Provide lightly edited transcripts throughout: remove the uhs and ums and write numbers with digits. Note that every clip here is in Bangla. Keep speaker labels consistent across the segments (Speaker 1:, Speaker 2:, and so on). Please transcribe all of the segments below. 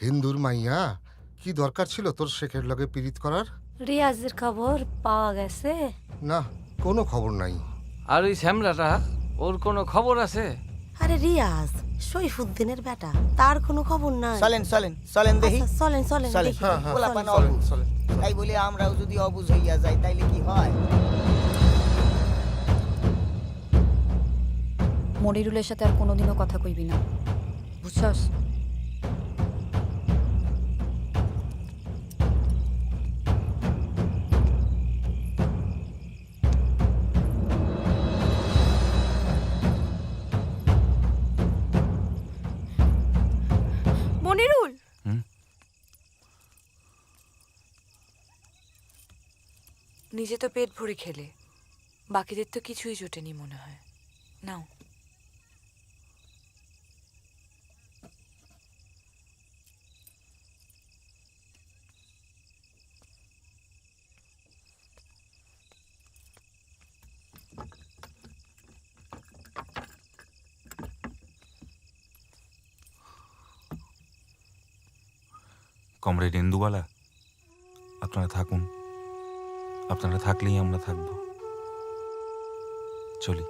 Speaker 1: হিন্দুর মাইয়া, কি দরকার ছিল তোর শেখের লগে পীড়িত করার?
Speaker 2: রিয়াজের খবর পাওয়া গেছে?
Speaker 1: না, কোনো খবর নাই।
Speaker 3: আর ওই শ্যামলাটা, ওর কোনো খবর আছে?
Speaker 2: আরে রিয়াজ সৈফুদ্দিনের বেটা, তার কোনো খবর নাই।
Speaker 4: চলেন চলেন চলেন দেখি।
Speaker 2: আচ্ছা, চলেন চলেন
Speaker 4: চলেন।
Speaker 2: দেখি।
Speaker 1: হ্যাঁ, হ্যাঁ,
Speaker 4: পোলাপান
Speaker 1: চলেন,
Speaker 4: অবুঝ।
Speaker 1: চলেন।
Speaker 4: তাই বলে আমরাও যদি অবুঝ হইয়া যাই তাইলে কি হয়?
Speaker 5: মনিরুলের সাথে আর কোনোদিনও কথা কইবি না, বুঝছস?
Speaker 2: মনিরুল,
Speaker 6: নিজে তো পেট ভরে খেলে, বাকিদের তো কিছুই জোটেনি মনে হয়। নাও।
Speaker 7: কমরেড ইন্দুবালা, আপনারা থাকুন। আপনারা থাকলেই আমরা থাকব। চলি।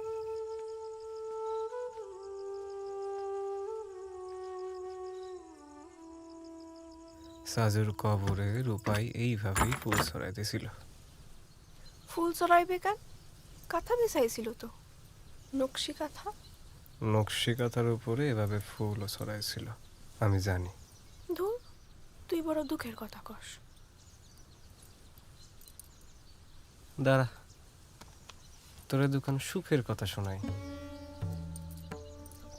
Speaker 8: সাজুর কবরে রূপাই এইভাবেই ফুল ছড়াইতেছিল।
Speaker 9: ফুল চড়াইবে কেন? কাঁথা বিছাইছিল তো, নকশি কাঁথা।
Speaker 8: নকশি কাঁথার উপরে এভাবে ফুলও ছড়াইছিল, আমি জানি।
Speaker 9: ধুর, তুই বড় দুঃখের কথা কস।
Speaker 8: দাঁড়া, তোরে দুখান সুখের কথা শোনাই।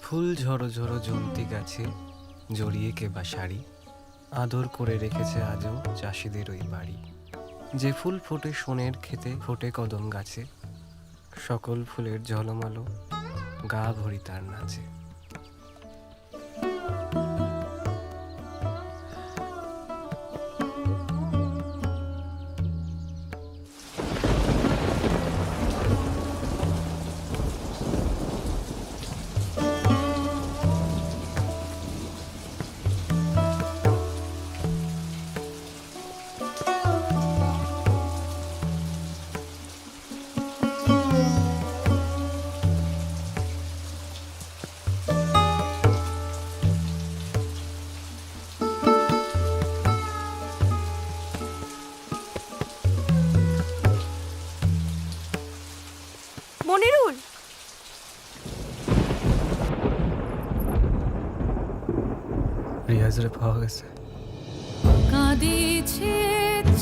Speaker 8: ফুল ঝড়ো ঝড়ো জন্তি গাছে জড়িয়ে কেবা শাড়ি, আদর করে রেখেছে আজও চাষিদের ওই বাড়ি। যে ফুল ফোটে সোনের ক্ষেতে, ফোটে কদম গাছে, সকল ফুলের ঝলমলো গা ভরি তার নাচে।
Speaker 9: মনিরুল,
Speaker 8: রিয়াজরে পাওয়া গেছে।
Speaker 5: কাঁদিছে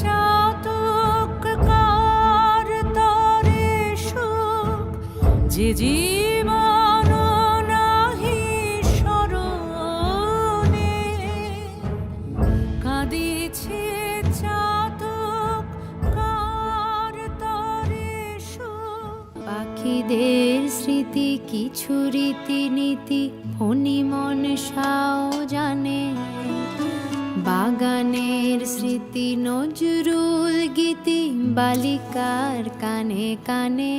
Speaker 5: চাতক কার তরে সুখ, যে জীবন নাহি স্মরণে। কাঁদিছে চাতক কার তরে সুখ, পাখিদের স্মৃতি কিছু রীতিনীতি ফণি মন সাও জানে। বাগানের স্মৃতি নজরুল গীতি বালিকার কানে কানে।